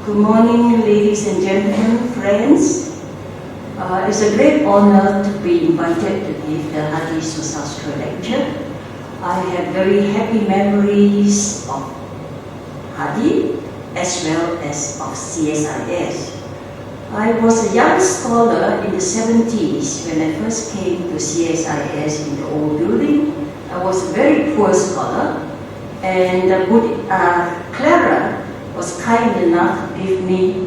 Good morning, ladies and gentlemen, friends. It's a great honor to be invited to give the Hadi Sosastra lecture. I have very happy memories of Hadi as well as of CSIS. I was a young scholar in the 70s when I first came to CSIS in the old building. I was a very poor scholar, and Clara was kind enough to give me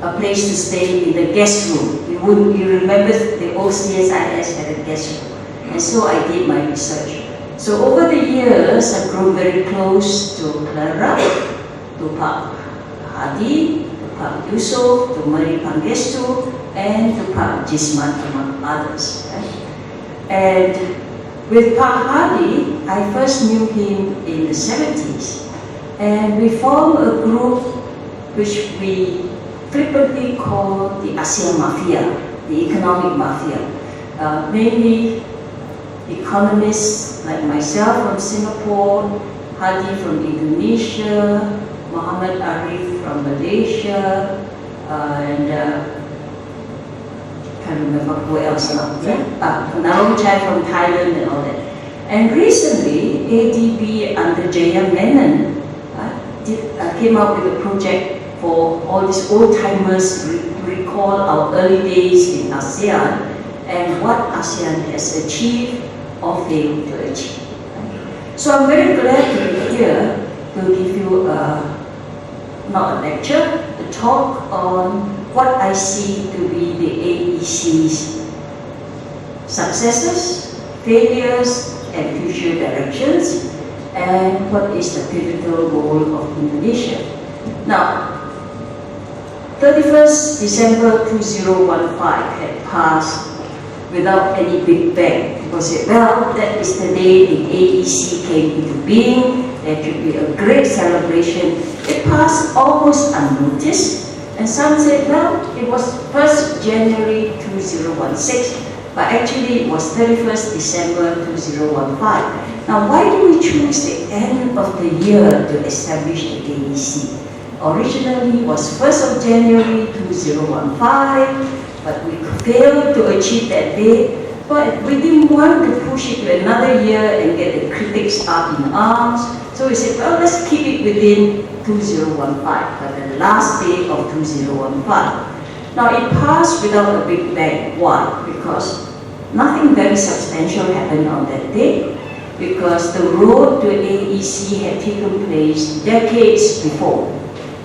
a place to stay in the guest room. You remember the old CSIS had a guest room, and so I did my research. So over the years, I grew very close to Clara, to Pak Hadi, to Pak Yusof, to Mari Pangestu, and to Pak Jisman, among others. Right? And with Pak Hadi, I first knew him in the 70s, and we formed a group which we frequently call the ASEAN Mafia, the economic mafia. Mainly economists like myself from Singapore, Hadi from Indonesia, Muhammad Arif from Malaysia, and I can't remember who else now. Narong Chai from Thailand and all that. And recently, ADB under Jaya Menon came up with a project for all these old-timers to recall our early days in ASEAN and what ASEAN has achieved or failed to achieve. So I'm very glad to be here to give you not a lecture, a talk on what I see to be the AEC's successes, failures, and future directions, and what is the pivotal role of Indonesia. Now, 31st December 2015 had passed without any big bang. People said, well, that is the day the AEC came into being, there should be a great celebration. It passed almost unnoticed, and some said, well, it was 1st January 2016, but actually it was 31st December 2015. Now, why do we choose the end of the year to establish the AEC? Originally, it was 1st of January 2015, but we failed to achieve that date. But we didn't want to push it to another year and get the critics up in arms. So we said, well, let's keep it within 2015, but the last day of 2015. Now, it passed without a big bang. Why? Because nothing very substantial happened on that day, because the road to AEC had taken place decades before.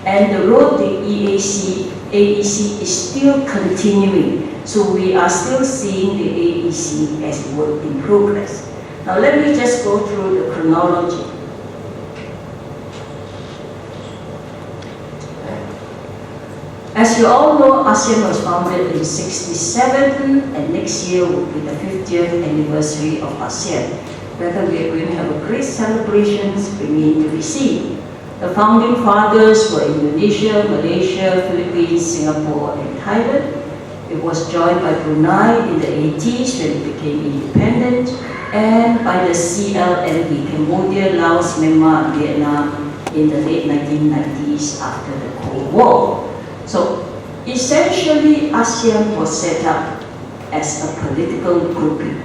And the road to AEC is still continuing. So we are still seeing the AEC as work in progress. Now let me just go through the chronology. As you all know, ASEAN was founded in '67, and next year will be the 50th anniversary of ASEAN. Whether we are going to have a great celebrations remain to be seen. The founding fathers were Indonesia, Malaysia, Philippines, Singapore, and Thailand. It was joined by Brunei in the 80s when it became independent, and by the CLMV, Cambodia, Laos, Myanmar, and Vietnam in the late 1990s after the Cold War. So essentially, ASEAN was set up as a political grouping.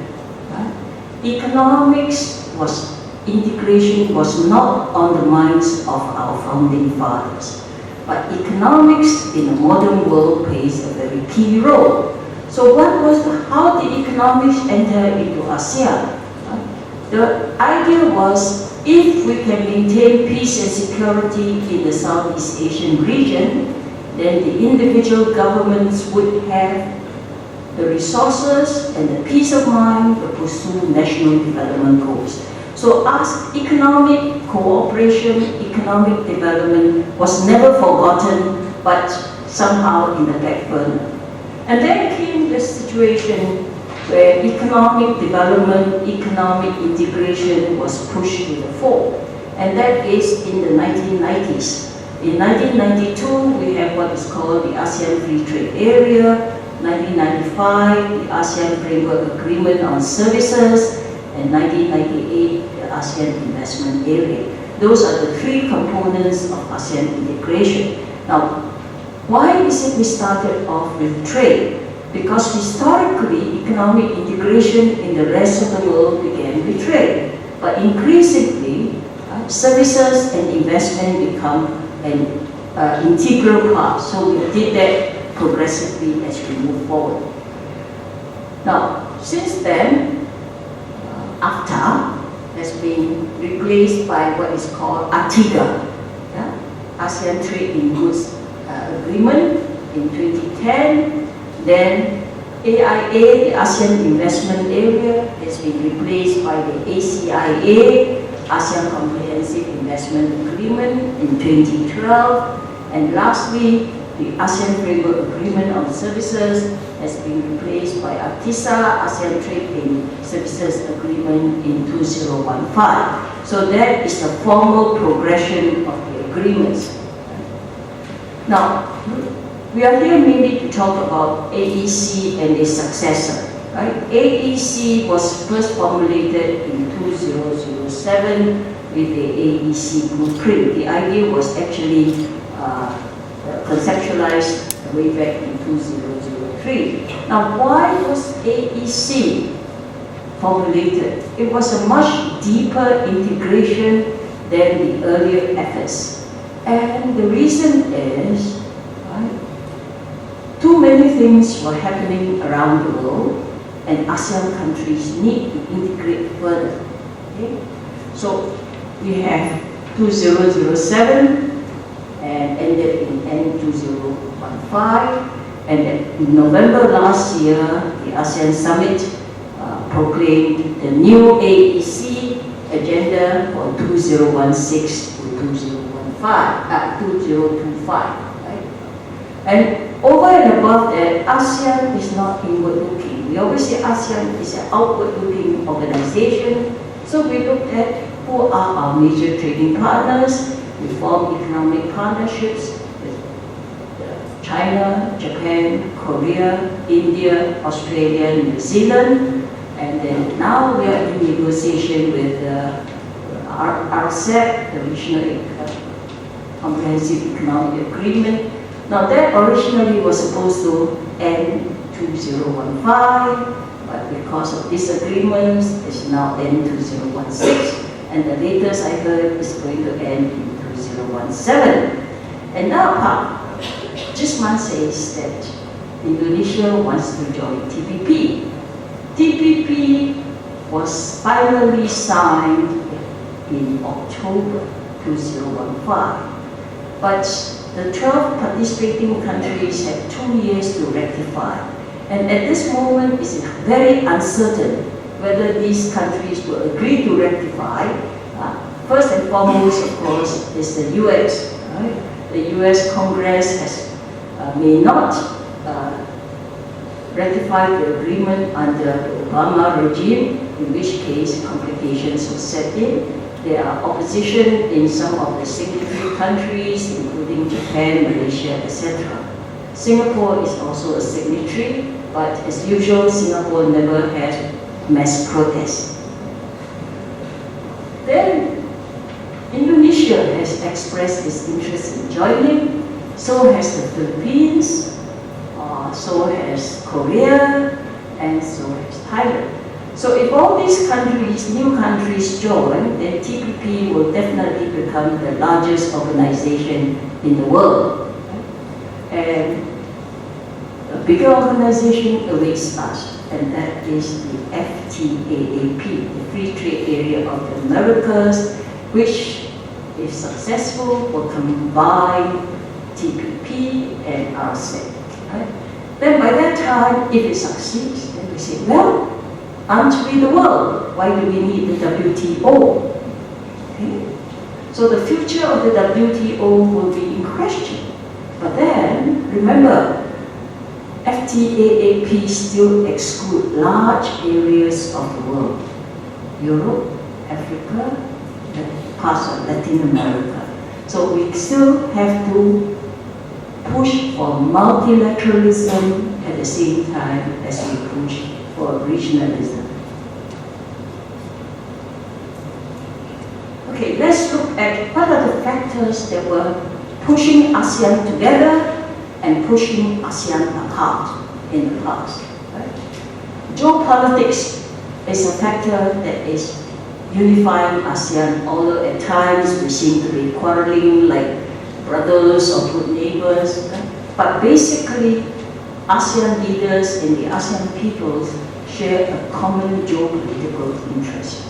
Integration was not on the minds of our founding fathers. But economics in a modern world plays a very key role. So how did economics enter into ASEAN? The idea was, if we can maintain peace and security in the Southeast Asian region, then the individual governments would have the resources and the peace of mind to pursue national development goals. So as economic cooperation, economic development was never forgotten, but somehow in the back burner. And then came the situation where economic development, economic integration was pushed to the fore. And that is in the 1990s. In 1992, we have what is called the ASEAN Free Trade Area. 1995, the ASEAN Framework Agreement on Services, and 1998, the ASEAN Investment Area. those are the three components of ASEAN integration. Now, why is it we started off with trade? Because historically, economic integration in the rest of the world began with trade. But increasingly, services and investment become an integral part. So we did that progressively as we move forward. Now, since then, AFTA has been replaced by what is called ATIGA, ASEAN Trade in Goods Agreement in 2010. Then AIA, the ASEAN Investment Area, has been replaced by the ACIA, ASEAN Comprehensive Investment Agreement in 2012. And lastly, the ASEAN Framework Agreement on Services has been replaced by ATISA, ASEAN Trade in Services Agreement in 2015. So that is the formal progression of the agreements. Now, we are here mainly to talk about AEC and its successor. Right? AEC was first formulated in 2007 with the AEC blueprint. The idea was actually conceptualized way back in 2003. Now, why was AEC formulated? It was a much deeper integration than the earlier efforts. And the reason is, too many things were happening around the world, and ASEAN countries need to integrate further. Okay? So we have 2007 and ended in end 2015, and in November last year, the ASEAN Summit proclaimed the new AEC agenda for 2016 to 2025. Right? And over and above that, ASEAN is not inward-looking. We always say ASEAN is an outward-looking organization. So we looked at who are our major trading partners. We formed economic partnerships with China, Japan, Korea, India, Australia, New Zealand. And then now we are in negotiation with RCEP, the Regional Comprehensive Economic Agreement. Now that originally was supposed to end 2015, but because of disagreements, it's now end 2016. And the latest I heard is going to end in 2017. And now Jisman says that Indonesia wants to join TPP. TPP was finally signed in October 2015. But the 12 participating countries have 2 years to rectify. And at this moment, it's very uncertain whether these countries will agree to rectify. First and foremost, of course, is the US. Right? The US Congress may not ratify the agreement under the Obama regime, in which case complications will set in. There are opposition in some of the signatory countries, including Japan, Malaysia, etc. Singapore is also a signatory, but as usual, Singapore never had mass protests. Then, Indonesia has expressed its interest in joining, so has the Philippines, so has Korea, and so has Thailand. So if all these countries, new countries join, then TPP will definitely become the largest organization in the world. And a bigger organization awaits us, and that is the FTAAP, the Free Trade Area of the Americas, which, if successful, will combine TPP and RCEP. Right? Then by that time, if it succeeds, then we say, well, aren't we the world? Why do we need the WTO? Okay? So the future of the WTO will be in question. But then, remember, FTAAP still exclude large areas of the world. Europe, Africa, and parts of Latin America. So we still have to push for multilateralism at the same time as we push for regionalism. Okay, let's look at what are the factors that were pushing ASEAN together and pushing ASEAN apart in the past. Right? Geopolitics is a factor that is unifying ASEAN, although at times we seem to be quarreling like brothers or good neighbors. Right? But basically, ASEAN leaders and the ASEAN peoples share a common geopolitical interest.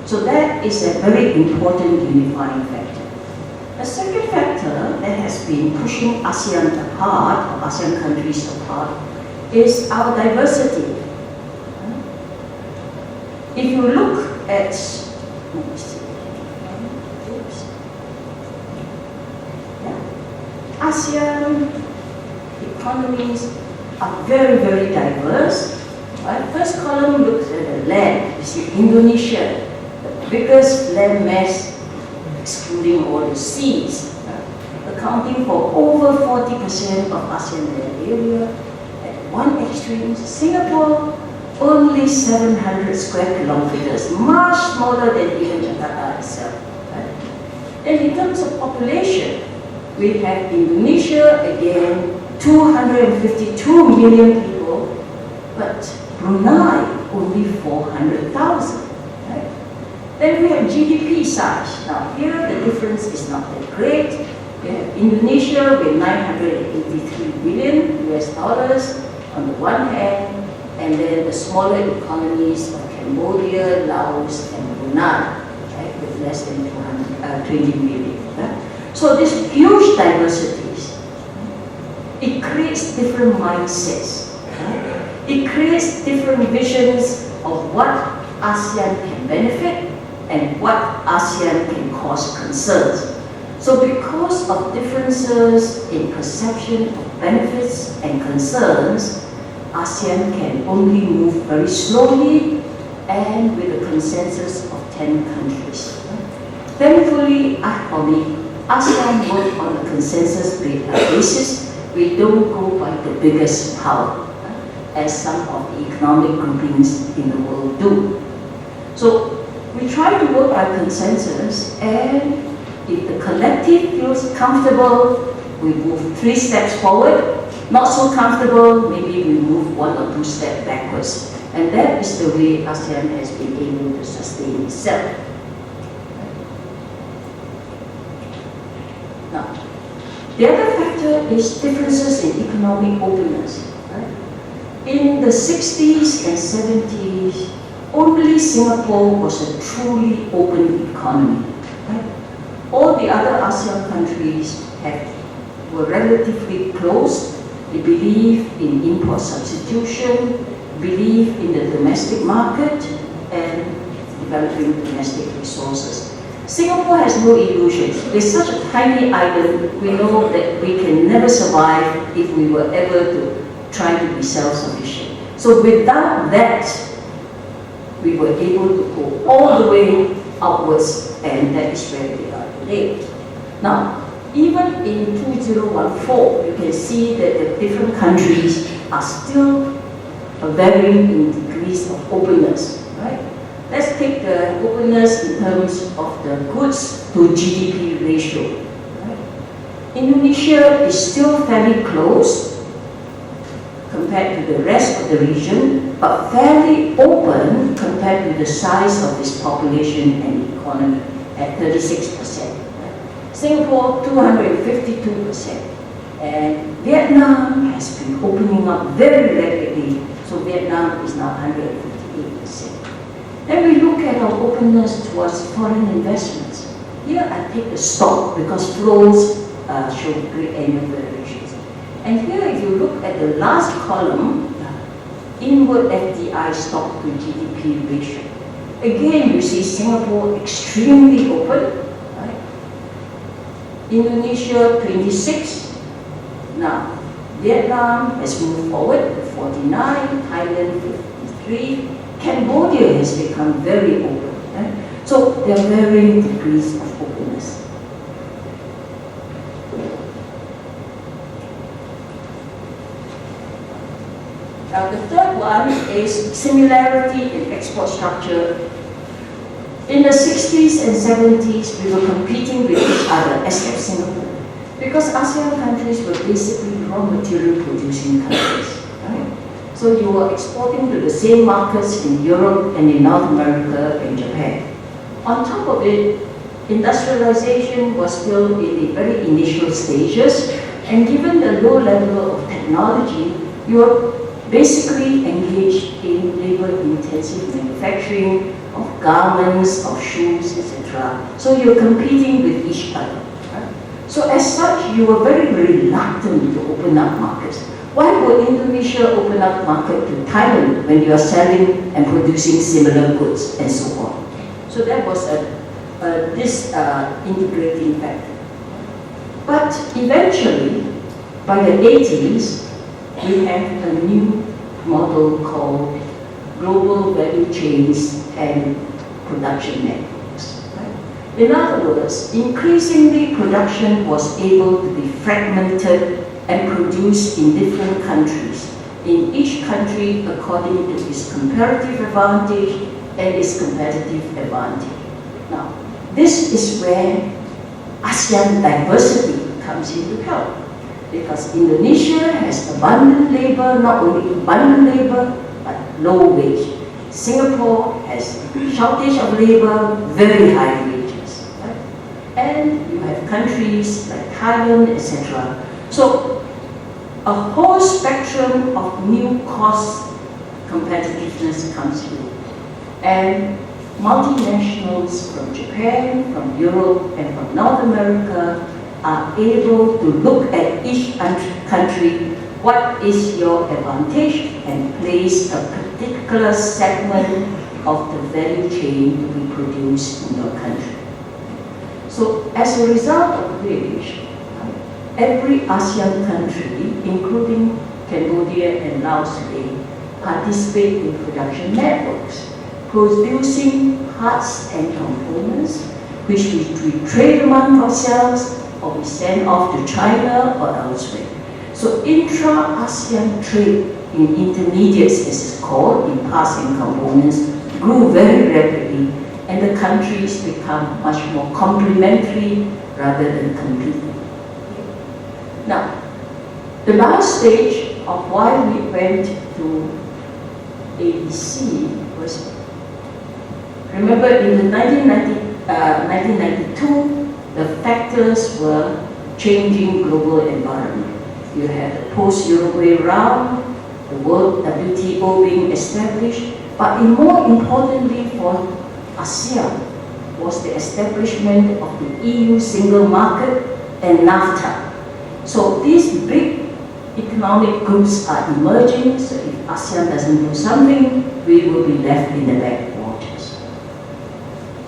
So that is a very important unifying factor. A second factor that has been pushing ASEAN apart, or ASEAN countries apart, is our diversity. If you look at, ASEAN economies are very, very diverse. Right? First column looks at the land. You see Indonesia, the biggest land mass, excluding all the seas, accounting for over 40% of ASEAN land area. At one extreme, Singapore, only 700 square kilometers, much smaller than even Jakarta itself. Right? And in terms of population, we have Indonesia, again, 252 million people, but Brunei, only 400,000. Right? Then we have GDP size. Now here, the difference is not that great. We have Indonesia with 983 billion US dollars on the one hand, and then the smaller economies of Cambodia, Laos, and Brunei, right, with less than 20 million. Right? So these huge diversities, it creates different mindsets. Right? It creates different visions of what ASEAN can benefit and what ASEAN can cause concerns. So because of differences in perception of benefits and concerns, ASEAN can only move very slowly and with a consensus of 10 countries. Thankfully, ASEAN work on a consensus basis. We don't go by the biggest power, as some of the economic groupings in the world do. So we try to work by consensus, and if the collective feels comfortable, we move 3 steps forward. Not so comfortable, maybe we move 1 or 2 steps backwards. And that is the way ASEAN has been able to sustain itself. Now, the other factor is differences in economic openness. Right? In the 60s and 70s, only Singapore was a truly open economy. Right? All the other ASEAN countries were relatively closed. They believe in import substitution, believe in the domestic market, and developing domestic resources. Singapore has no illusions. It's such a tiny island, we know that we can never survive if we were ever to try to be self-sufficient. So without that, we were able to go all the way outwards, and that is where we are today. Now, even in 2014, you can see that the different countries are still varying in degrees of openness. Right? Let's take the openness in terms of the goods to GDP ratio. Right? Indonesia is still fairly close compared to the rest of the region, but fairly open compared to the size of its population and economy at 36%. Singapore, 252%. And Vietnam has been opening up very rapidly, so Vietnam is now 158%. Then we look at our openness towards foreign investments. Here I take the stock because flows show great annual variations. And here if you look at the last column, inward FDI stock to GDP ratio. Again, you see Singapore extremely open. Indonesia 26. Now, Vietnam has moved forward to 49, Thailand 53, Cambodia has become very open. Right? So there are varying degrees of openness. Now the third one is similarity in export structure In the 60s and 70s, we were competing with each other, except Singapore, because ASEAN countries were basically raw material producing countries, right? So you were exporting to the same markets in Europe and in North America and Japan. On top of it, industrialization was still in the very initial stages, and given the low level of technology, you were basically engaged in labor-intensive manufacturing of garments, of shoes, etc. So you're competing with each other. Right? So as such, you were very reluctant to open up markets. Why would Indonesia open up market to Thailand when you are selling and producing similar goods and so on? So that was this integrating factor. But eventually, by the 80s, we have a new model called global value chains and production networks. Right? In other words, increasingly production was able to be fragmented and produced in different countries, in each country according to its comparative advantage and its competitive advantage. Now, this is where ASEAN diversity comes into help, because Indonesia has abundant labor, not only abundant labor, but low wage. Singapore has shortage of labor, very high wages. Right? And you have countries like Thailand, etc. So a whole spectrum of new cost competitiveness comes in. And multinationals from Japan, from Europe, and from North America are able to look at each country, what is your advantage, and place a particular segment of the value chain to be produced in your country. So as a result of which, every ASEAN country, including Cambodia and Laos today, participate in production networks, producing parts and components which we trade among ourselves or we send off to China or elsewhere. So intra-ASEAN trade in intermediates, as it's called, in parts and components, grew very rapidly, and the countries become much more complementary rather than competing. Now, the last stage of why we went to ABC was, remember in the 1992, the factors were changing global environment. You had the post-Uruguay round, the World WTO being established, but more importantly for ASEAN was the establishment of the EU single market and NAFTA. So these big economic groups are emerging, so if ASEAN doesn't do something, we will be left in the backwaters.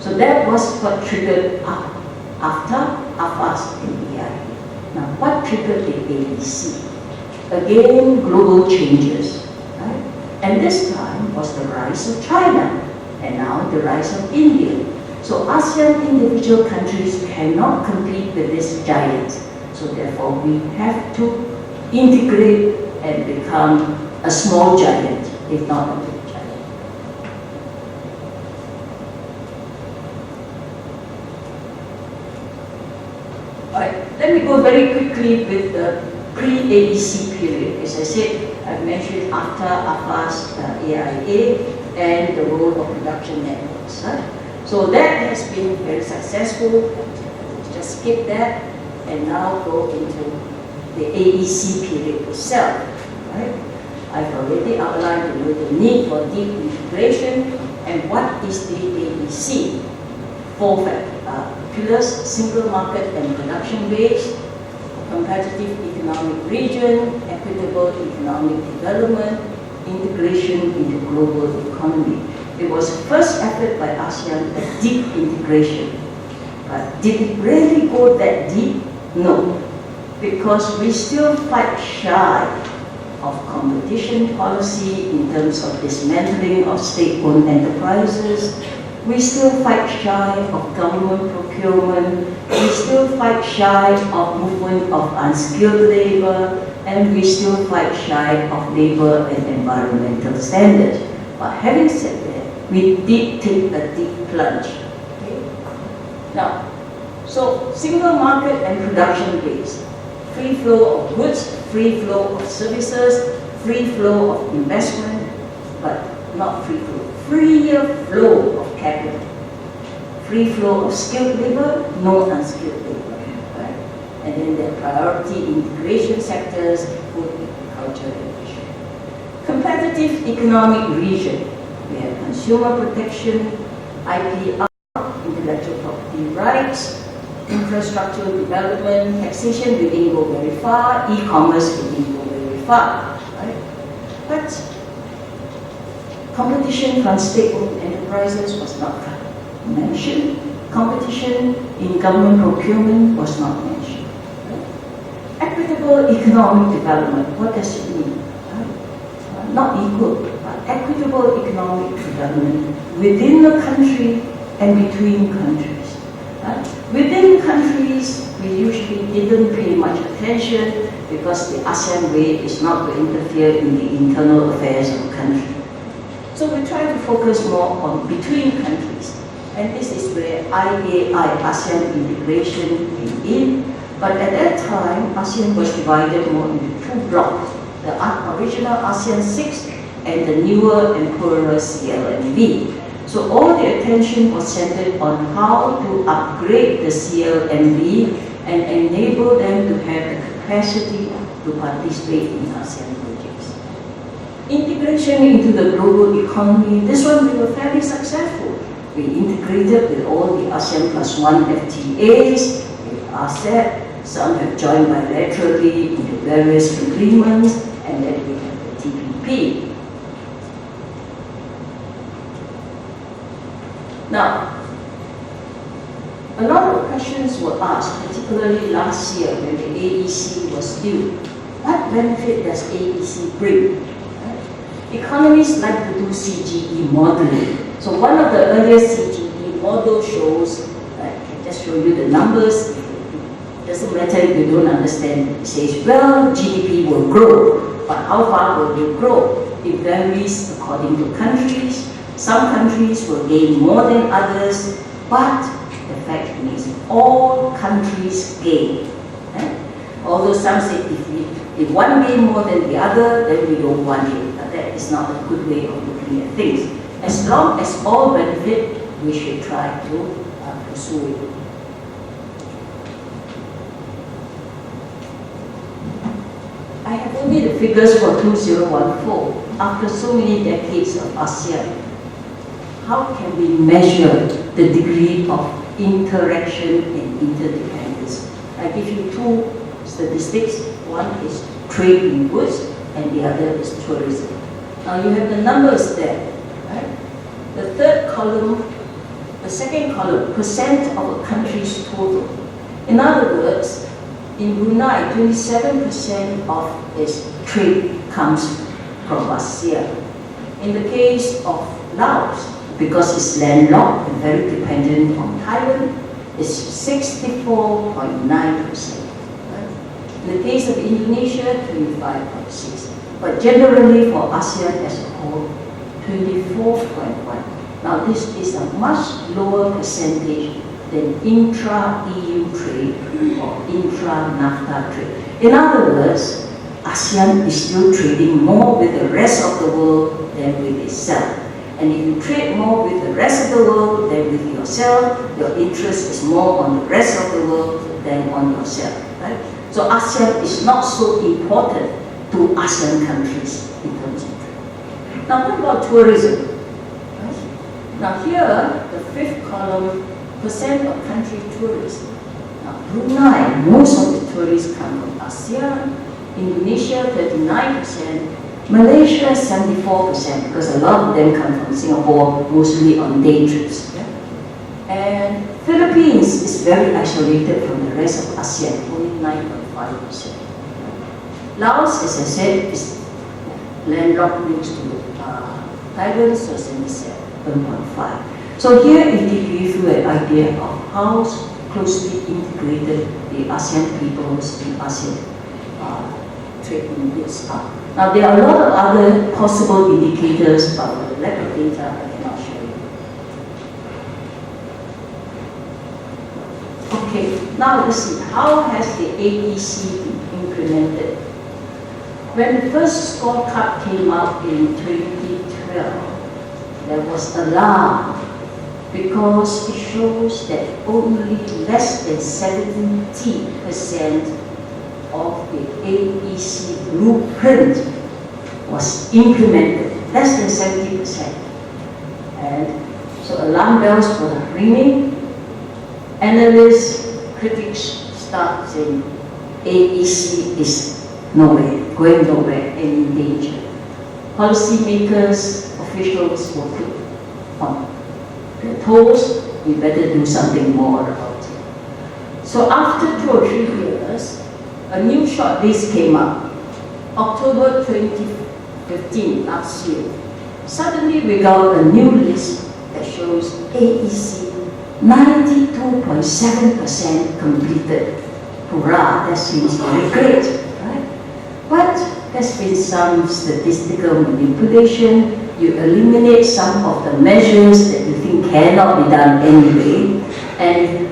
So that was what triggered after AFAS and EIA. Now, what triggered the ABC? Again, global changes, right? And this time was the rise of China, and now the rise of India. So ASEAN individual countries cannot compete with this giant. So therefore, we have to integrate and become a small giant, if not a big giant. All right, let me go very quickly with the pre-ABC period. As I said, I mentioned after AFAS, AIA, and the role of production networks. Right? So that has been very successful. Just skip that and now go into the AEC period itself. Right? I've already outlined the need for deep integration and what is the AEC. Four pillars: single market and production base, competitive economic region, equitable economic development, integration into global economy. It was the first effort by ASEAN at deep integration. But did it really go that deep? No, because we still fight shy of competition policy in terms of dismantling of state-owned enterprises. We still fight shy of government procurement. We still fight shy of movement of unskilled labor, and we still fight shy of labor and environmental standards. But having said that, we did take a deep plunge Now, so single market and production base, free flow of goods, free flow of services, free flow of investment, but not free flow, freer flow of capital, free flow of skilled labor, no unskilled labor, right? And then the priority integration sectors, food, agriculture, and fishery. Competitive economic region, we have consumer protection, IPR, intellectual property rights, infrastructural development, taxation, we didn't go very far, e-commerce, we didn't go very far, right? But competition from state-owned enterprises was not mentioned. Competition in government procurement was not mentioned. Right? Equitable economic development, what does it mean? Right? Not equal, but equitable economic development within the country and between countries. Right? Within countries, we usually didn't pay much attention because the ASEAN way is not to interfere in the internal affairs of a country. So we try to focus more on between countries. And this is where IAI, ASEAN integration, came in. But at that time, ASEAN was divided more into two blocks. The original ASEAN 6 and the newer and poorer CLMV. So all the attention was centered on how to upgrade the CLMV and enable them to have the capacity to participate in ASEAN projects. Integration into the global economy, this one we were fairly successful. We integrated with all the ASEAN +1 FTAs, with ASEAN, some have joined bilaterally into various agreements, and then we have the TPP. Now, a lot of questions were asked, particularly last year when the AEC was due. What benefit does AEC bring? Right? Economists like to do CGE modeling. So one of the earliest CGE model shows, I can just show you the numbers. It doesn't matter if you don't understand. It says, well, GDP will grow, but how far will it grow? It varies according to countries. Some countries will gain more than others, but the fact is all countries gain. Right? Although some say if one gain more than the other, then we don't want it. But that is not a good way of looking at things. As long as all benefit, we should try to pursue it. I have only the figures for 2014. After so many decades of ASEAN, how can we measure the degree of interaction and interdependence? I give you two statistics. One is trade in goods, and the other is tourism. Now you have the numbers there. Right? The third column, the second column, percent of a country's total. In other words, in Brunei, 27% of its trade comes from ASEAN. In the case of Laos, because it's landlocked and very dependent on Thailand, it's 64.9%. Right? In the case of Indonesia, 25.6%. But generally for ASEAN as a whole, 24.1%. Now this is a much lower percentage than intra-EU trade or intra-NAFTA trade. In other words, ASEAN is still trading more with the rest of the world than with itself. And if you trade more with the rest of the world than with yourself, your interest is more on the rest of the world than on yourself. Right? So ASEAN is not so important to ASEAN countries in terms of trade. Now what about tourism? Right? Now here, the fifth column, percent of country tourism. Now Brunei, most of the tourists come from ASEAN, Indonesia 39%, Malaysia 74%, because a lot of them come from Singapore, mostly on day trips. Yeah? And Philippines is very isolated from the rest of ASEAN, only 9.5%. Laos, as I said, is landlocked next to Thailand, so it's 7.5%. So here it gives you an idea of how closely integrated the ASEAN peoples and ASEAN trade in goods are. Now there are a lot of other possible indicators, but with the lack of data, I cannot show you. Okay, now let's see, how has the AEC been implemented? When the first scorecard came out in 2012, there was alarm because it shows that only less than 70% of the AEC blueprint was implemented, less than 70%. And so alarm bells were ringing. Analysts, critics start saying AEC is nowhere, going nowhere, and in danger. Policymakers, officials were put on their toes. We better do something more about it. So after 2 or 3 years, a new shortlist came up. October 2015, last year. Suddenly we got a new list that shows AEC 92.7% completed. Hurrah, that seems very great, right? But there's been some statistical manipulation. You eliminate some of the measures that you think cannot be done anyway, and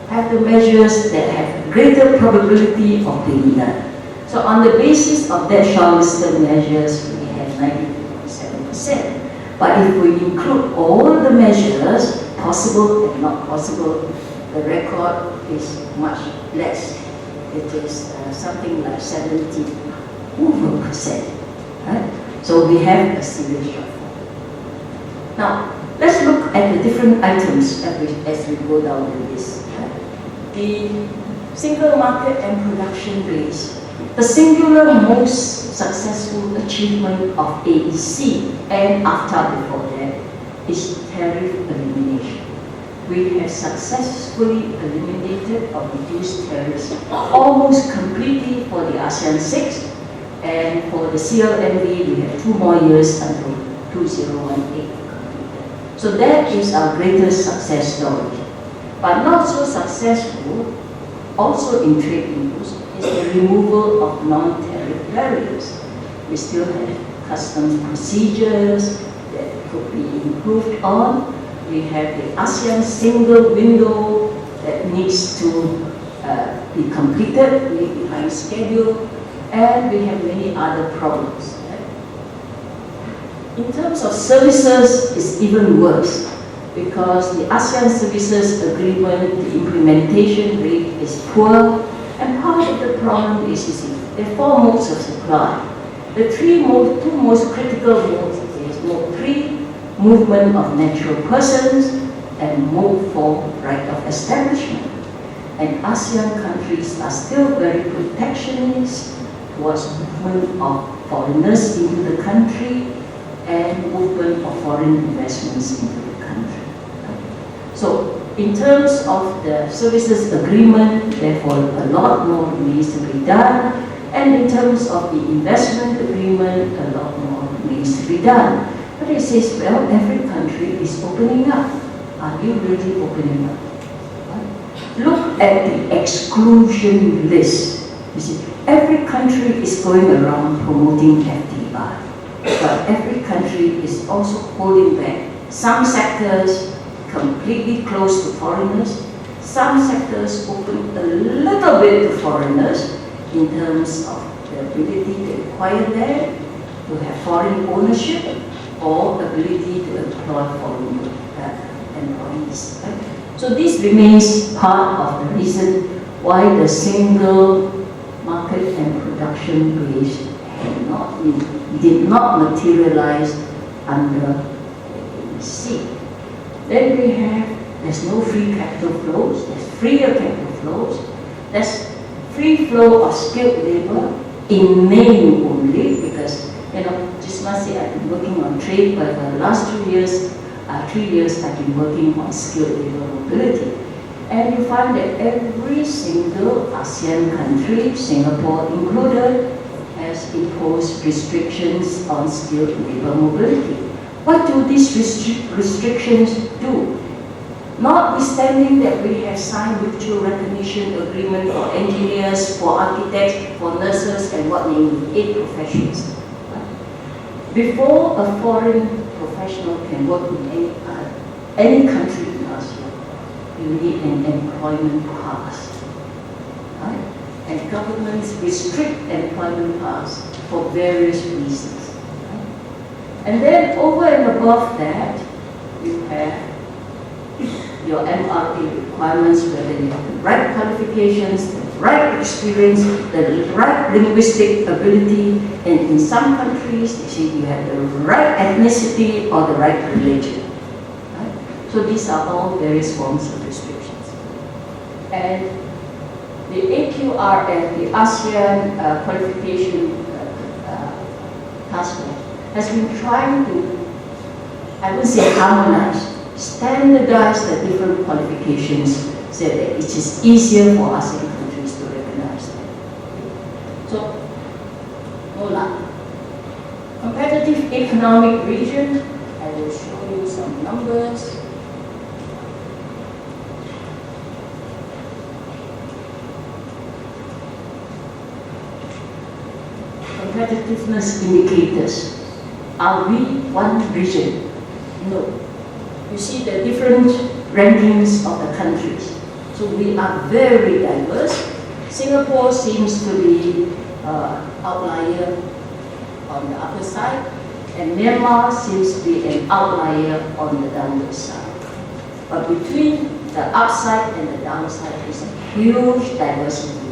have the measures that have greater probability of being done. So on the basis of that shortlisted measures, we have 92.7%. But if we include all the measures, possible and not possible, the record is much less. It is something like 70%. Right? So we have a serious shortfall. Now, let's look at the different items as we go down the list. Right? The single market and production base. The singular most successful achievement of AEC and AFTA before that is tariff elimination. We have successfully eliminated or reduced tariffs almost completely for the ASEAN 6, and for the CLMV we have 2 more years until 2018. So that is our greatest success story. But not so successful, also in trade news, is the removal of non-tariff barriers. We still have customs procedures that could be improved on. We have the ASEAN single window that needs to be completed, behind schedule, and we have many other problems. Right? In terms of services, it's even worse because the ASEAN Services Agreement, the implementation rate is poor, and part of the problem is there are 4 modes of supply. The two most critical modes is mode 3, movement of natural persons, and mode 4, right of establishment. And ASEAN countries are still very protectionist towards movement of foreigners into the country and movement of foreign investments into the country. So in terms of the services agreement, therefore a lot more needs to be done, and in terms of the investment agreement, a lot more needs to be done. But it says, well, every country is opening up. Are you really opening up? Look at the exclusion list. You see, every country is going around promoting FDI, but every country is also holding back. Some sectors completely closed to foreigners, some sectors open a little bit to foreigners in terms of the ability to acquire there, to have foreign ownership, or ability to employ foreign employees. Right? So this remains part of the reason why the single market and production base did not materialize under the AEC. Then we have, there's no free capital flows, there's freer capital flows, there's free flow of skilled labor in name only, because just must say I've been working on trade, but for the last 3 years I've been working on skilled labor mobility. And you find that every single ASEAN country, Singapore included, has imposed restrictions on skilled labor mobility. What do these restrictions do? Notwithstanding that we have signed mutual recognition agreement for engineers, for architects, for nurses, and what name 8 professions. Before a foreign professional can work in any country in ASEAN, you need an employment pass. Right? And governments restrict employment pass for various reasons. Right? And then over and above that, you have your MRA requirements, whether you have the right qualifications, the right experience, the right linguistic ability, and in some countries, they say you have the right ethnicity or the right religion. Right? So these are all various forms of restrictions. And the AQRF, the ASEAN Qualification Task Force, has been trying to, I would say, harmonize, standardize the different qualifications so that it is easier for ASEAN countries to recognize them. So, Mola, competitive economic region, I will show you some numbers. Competitiveness indicators. Are we one region? No. You see the different rankings of the countries. So we are very diverse. Singapore seems to be outlier on the upper side, and Myanmar seems to be an outlier on the downward side. But between the upside and the downside is a huge diversity.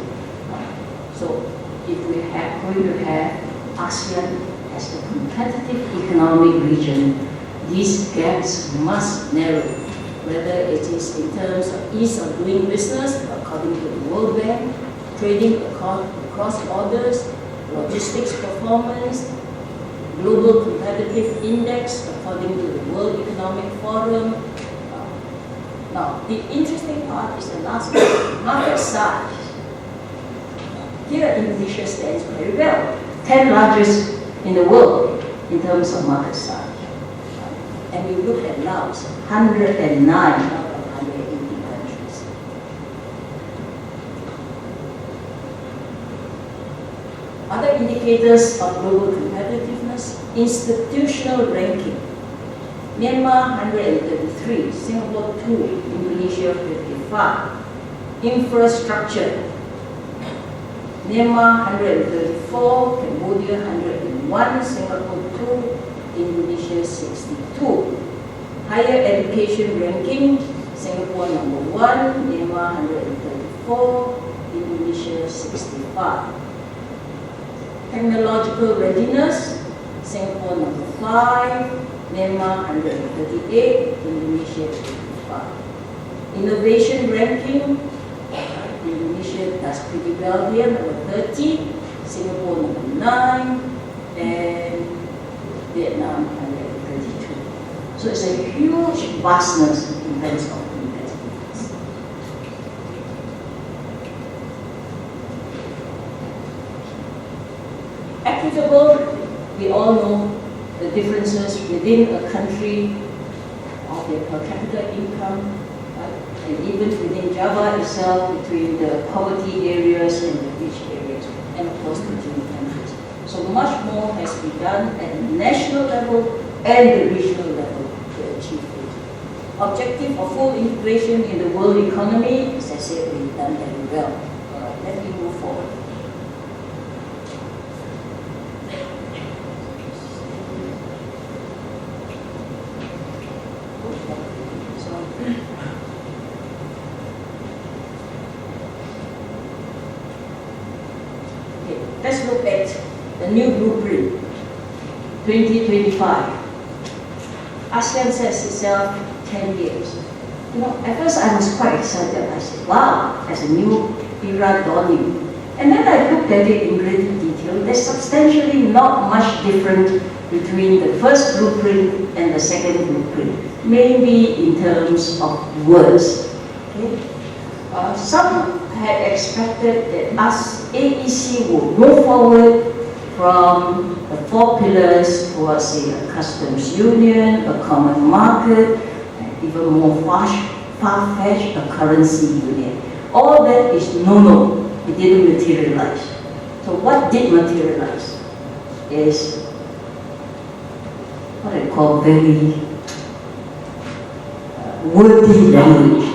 So if we are going to have ASEAN as a competitive economic region, these gaps must narrow, whether it is in terms of ease of doing business, according to the World Bank, trading across borders, logistics performance, global competitive index, according to the World Economic Forum. Now, the interesting part is the last one, market size. Here, Indonesia stands very well, 10th largest in the world in terms of market size. And we look at Laos, 109 out of 180 countries. Other indicators of global competitiveness, institutional ranking. Myanmar, 133, Singapore, 2, Indonesia, 55. Infrastructure. Myanmar, 134, Cambodia, 101, Singapore, 2, Indonesia 62. Higher education ranking, Singapore number 1, Myanmar 134, Indonesia 65. Technological readiness, Singapore number 5, Myanmar 138, Indonesia 55. Innovation ranking, Indonesia does pretty well here, number 30, Singapore number 9, and Vietnam 132. So it's a huge vastness in terms of competitiveness. Equitable, we all know the differences within a country of their per capita income, right? And even within Java itself, between the poverty areas and the rich areas, and of course between countries. So much more has been done at the national level and the regional level to achieve it. Objective of full integration in the world economy, as I said, we've done very well. All right, let me move forward. Okay, let's look at the new blueprint, 2025. ASEAN sets itself 10 years. You know, at first I was quite excited. I said, wow, there's a new era dawning. And then I looked at it in greater detail. There's substantially not much different between the first blueprint and the second blueprint, maybe in terms of words. Okay? Some had expected that us, AEC, would move forward from the 4 pillars towards, say, a customs union, a common market, and even more far-fetched, a currency union. All that is no, it didn't materialize. So what did materialize is what I call very wordy language.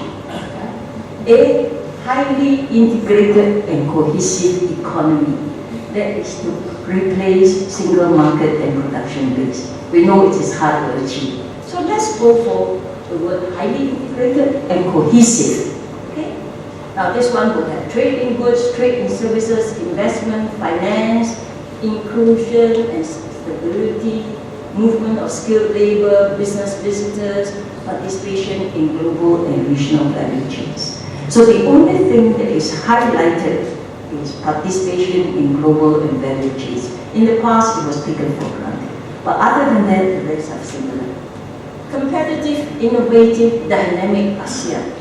a highly integrated and cohesive economy. That is to replace single market and production base. We know it is hard to achieve. So let's go for the word highly integrated and cohesive. Okay? Now this one would have trade in goods, trade in services, investment, finance, inclusion and stability, movement of skilled labor, business visitors, participation in global and regional value chains. So the only thing that is highlighted is participation in global and value chains. In the past, it was taken for granted. But other than that, the rest are similar. Competitive, innovative, dynamic ASEAN.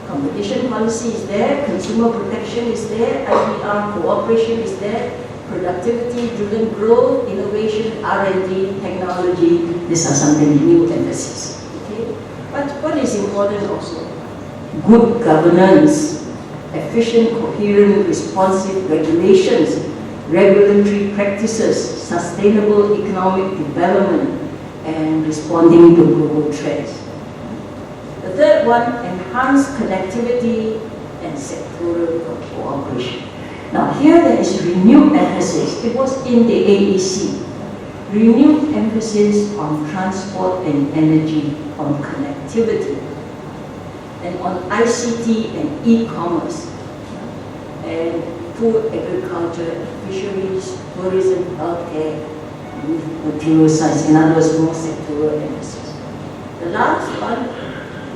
Competition policy is there, consumer protection is there, IPR cooperation is there, productivity-driven growth, innovation, R&D, technology, these are something new emphasis. Okay? But what is important also? Good governance, efficient, coherent, responsive regulations, regulatory practices, sustainable economic development, and responding to global trends. The third one, enhanced connectivity and sectoral cooperation. Now here there is renewed emphasis, it was in the AEC, renewed emphasis on transport and energy, on connectivity, and on ICT and e-commerce, and food, agriculture, fisheries, tourism, healthcare, material science, in other words, more sectoral emphasis. The last one,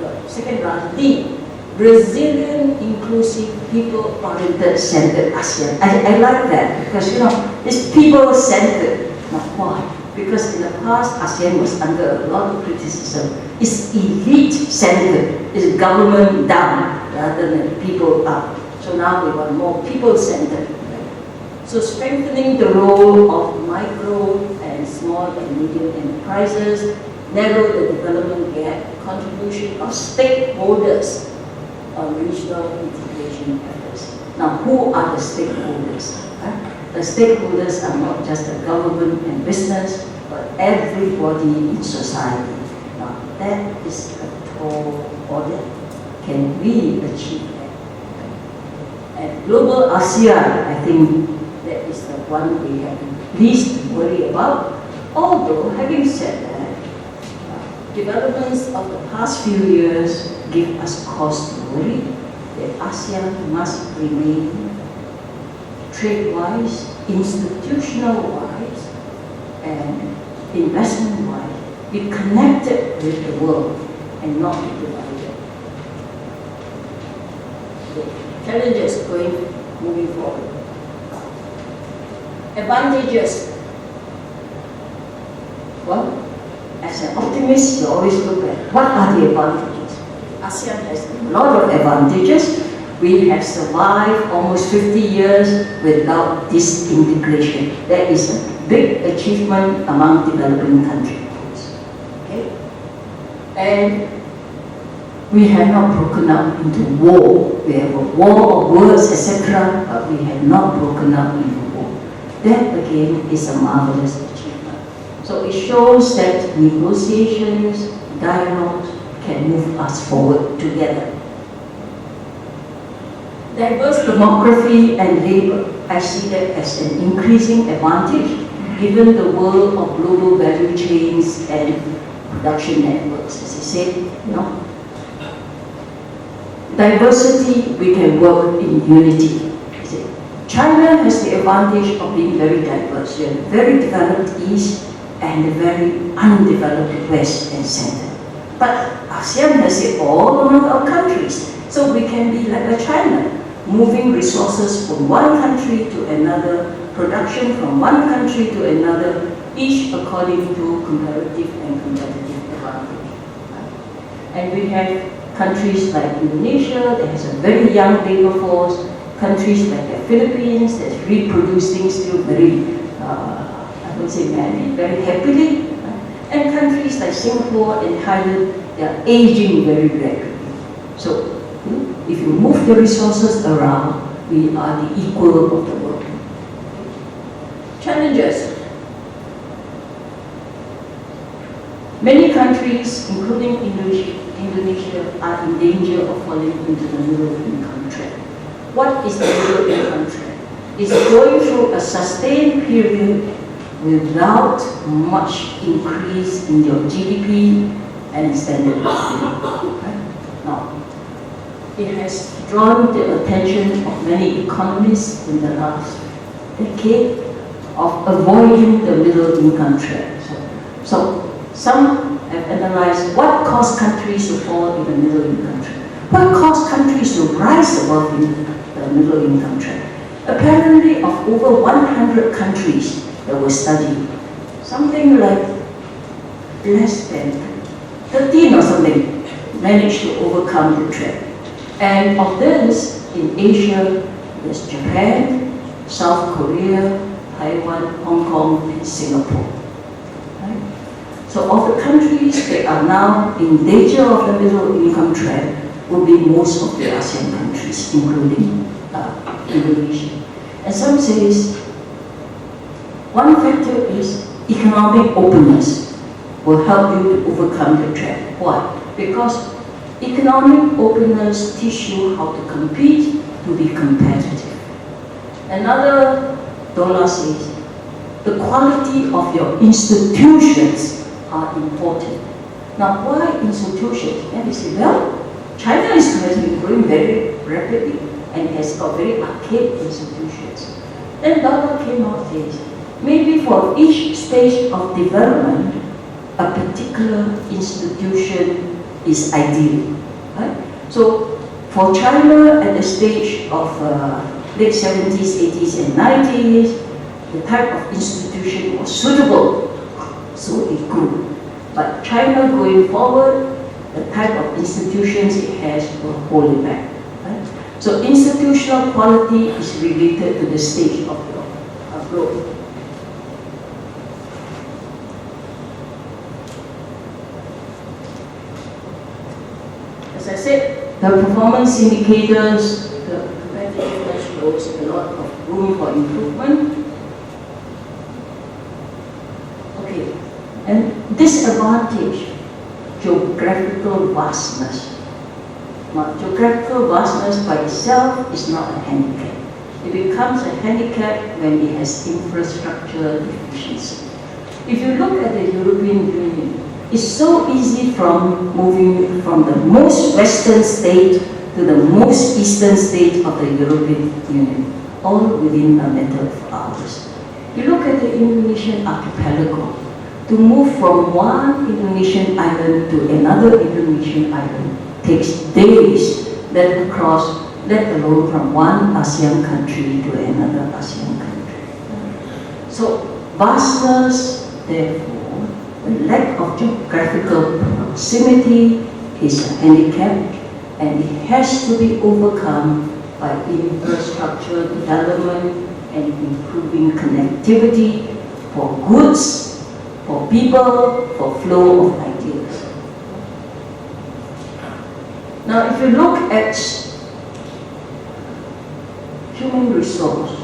the second last, D, resilient, inclusive, people-oriented, centered ASEAN. I like that because, you know, it's people-centered. Now, why? Because in the past, ASEAN was under a lot of criticism. It's elite-centered, it's government down rather than people up. So now we want more people-centered. So strengthening the role of micro and small and medium enterprises, narrow the development gap, contribution of stakeholders on regional integration efforts. Now, who are the stakeholders? The stakeholders are not just the government and business, but everybody in society. Now, that is a tall order. Can we achieve that? And global ASEAN, I think that is the one we have least to worry about. Although, having said that, developments of the past few years give us cause to worry that ASEAN must remain trade-wise, institutional-wise, and investment-wise, be connected with the world and not be divided. The challenges moving forward. Advantages. Well, as an optimist, you always look at what are the advantages. ASEAN has a lot of advantages. We have survived almost 50 years without disintegration. That is a big achievement among developing countries. Okay? And we have not broken up into war. We have a war of words, etc., but we have not broken up into war. That again is a marvelous achievement. So it shows that negotiations, dialogues can move us forward together. Diverse demography and labor, I see that as an increasing advantage given the world of global value chains and production networks. As I said, you know, diversity, we can work in unity. China has the advantage of being very diverse. You have a very developed East and a very undeveloped West and Center. But ASEAN has it all among our countries. So we can be like a China, moving resources from one country to another, production from one country to another, each according to comparative and competitive advantage. And we have countries like Indonesia that has a very young labor force, countries like the Philippines that's reproducing still very, I would say very happily, and countries like Singapore and Thailand, they are aging very rapidly. So if you move the resources around, we are the equal of the world. Challenges. Many countries, including Indonesia are in danger of falling into the middle income trap. What is the middle income trap? It's going through a sustained period without much increase in your GDP and standard of living. Right? Now, it has drawn the attention of many economists in the last decade of avoiding the middle income trap. So some have analyzed what caused countries to fall in the middle income trap. What caused countries to rise above the middle income trap? Apparently, of over 100 countries that were studied, something like less than 13 or something managed to overcome the trap. And of this, in Asia, there's Japan, South Korea, Taiwan, Hong Kong, and Singapore. Right? So of the countries that are now in danger of the middle income trap will be most of the ASEAN countries, including Indonesia. And some says one factor is economic openness will help you to overcome the trap. Why? Because economic openness teaches you how to compete, to be competitive. Another dollar says the quality of your institutions are important. Now, why institutions? And they say, well, China has been growing very rapidly and has got very archaic institutions. Then dollar came out and says, maybe for each stage of development, a particular institution is ideal. Right? So, for China at the stage of late 70s, 80s, and 90s, the type of institution was suitable, so it grew. But China going forward, the type of institutions it has will hold it back. Right? So institutional quality is related to the stage of your growth. As I said, the performance indicators, the competitiveness shows a lot of room for improvement. Okay, and disadvantage, geographical vastness. Now, geographical vastness by itself is not a handicap. It becomes a handicap when it has infrastructure deficiency. If you look at the European Union, it's so easy from moving from the most western state to the most eastern state of the European Union, all within a matter of hours. You look at the Indonesian archipelago, to move from one Indonesian island to another Indonesian island takes days, let alone from one ASEAN country to another ASEAN country. So vastness, therefore, the lack of geographical proximity is a handicap, and it has to be overcome by infrastructure development and improving connectivity for goods, for people, for flow of ideas. Now, if you look at human resource,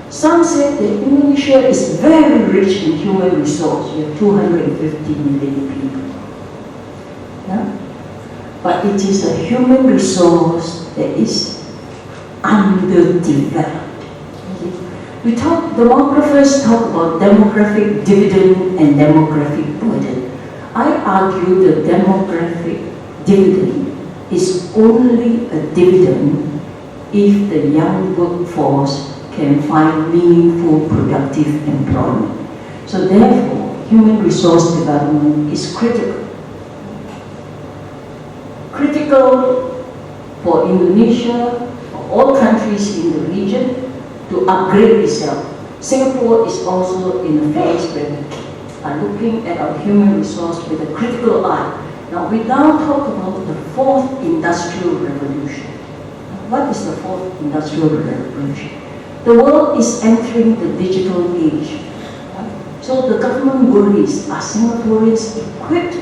some say that Indonesia is very rich in human resource. We have 250 million people. Yeah? But it is a human resource that is underdeveloped. Demographers talk about demographic dividend and demographic burden. I argue the demographic dividend is only a dividend if the young workforce can find meaningful, productive employment. So therefore, human resource development is critical. Critical for Indonesia, for all countries in the region, to upgrade itself. Singapore is also in a phase where we are looking at our human resource with a critical eye. Now we now talk about the fourth industrial revolution. What is the fourth industrial revolution? The world is entering the digital age. So the government worries, are Singaporeans equipped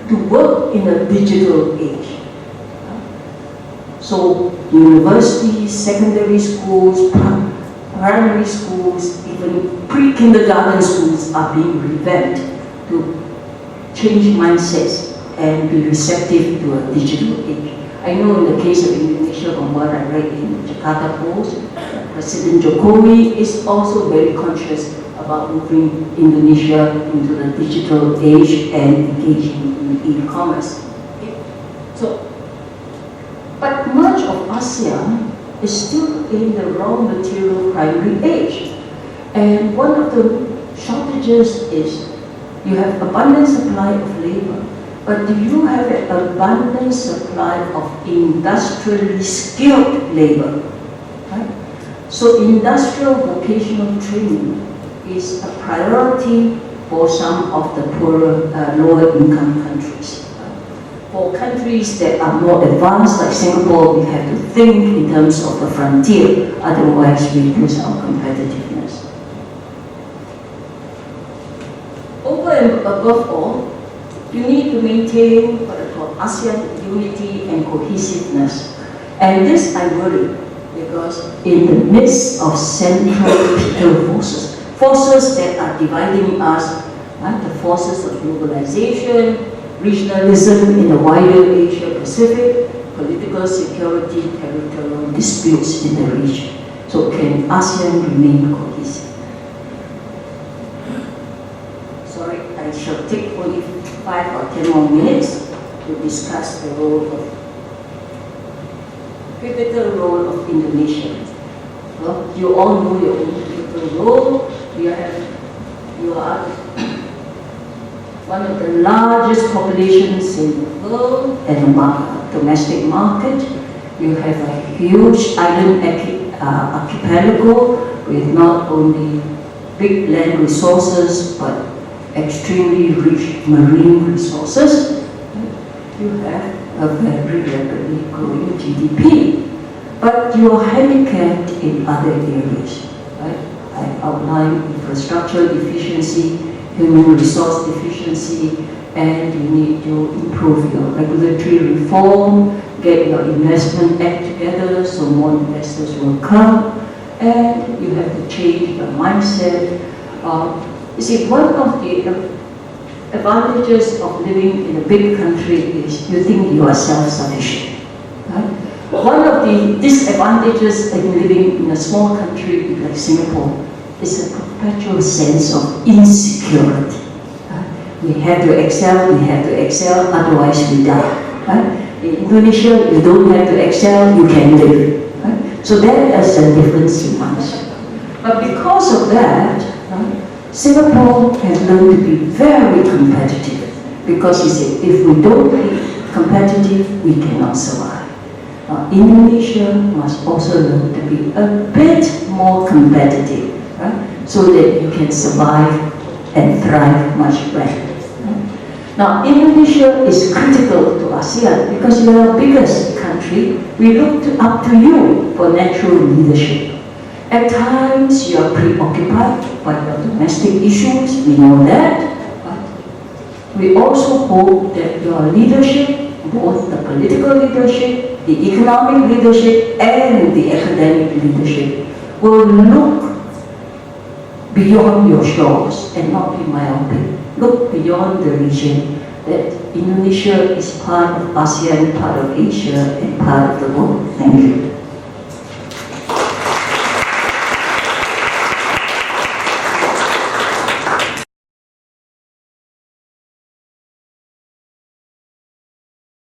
to work in a digital age? So universities, secondary schools, primary schools, even pre-kindergarten schools are being revamped to change mindsets and be receptive to a digital age. I know in the case of Indonesia, from what I read in Jakarta Post, President Jokowi is also very conscious about moving Indonesia into the digital age and engaging in e-commerce. So, but much of ASEAN is still in the raw material primary age. And one of the shortages is you have abundant supply of labor, but do you have an abundant supply of industrially skilled labor? Right? So industrial vocational training is a priority for some of the poorer, lower income countries. For countries that are more advanced, like Singapore, we have to think in terms of the frontier, otherwise we lose our competitiveness. Over and above all, you need to maintain what I call ASEAN unity and cohesiveness. And this I worry, because in the midst of centripetal forces that are dividing us, the forces of globalization, regionalism in the wider Asia-Pacific, political security, territorial disputes in the region. So can ASEAN remain cohesive? Sorry, I shall take only 5 or 10 more minutes to discuss the pivotal role of Indonesia. Well, you all know your own pivotal role. You are one of the largest populations in the world and a domestic market. You have a huge island archipelago with not only big land resources but extremely rich marine resources. You have a very rapidly growing GDP, but you are handicapped in other areas. Right? I outlined infrastructure efficiency, human resource efficiency, and you need to improve your regulatory reform, get your investment act together so more investors will come, and you have to change your mindset. You see, one of the advantages of living in a big country is you think you are self-sufficient. Right? One of the disadvantages in living in a small country like Singapore is a perpetual sense of insecurity. We have to excel, otherwise we die. Right? In Indonesia, you don't have to excel, you can live. Right? So that is a difference in mindset. But because of that, Singapore has learned to be very competitive. Because you see, if we don't be competitive, we cannot survive. Indonesia must also learn to be a bit more competitive. Right? So that you can survive and thrive much better. Right? Now, Indonesia is critical to ASEAN because you are the biggest country. We look up to you for natural leadership. At times, you are preoccupied by your domestic issues, we know that. But we also hope that your leadership, both the political leadership, the economic leadership, and the academic leadership, will look beyond your shores and not be myopic. Look beyond the region, that Indonesia is part of ASEAN, part of Asia, and part of the world. Thank you.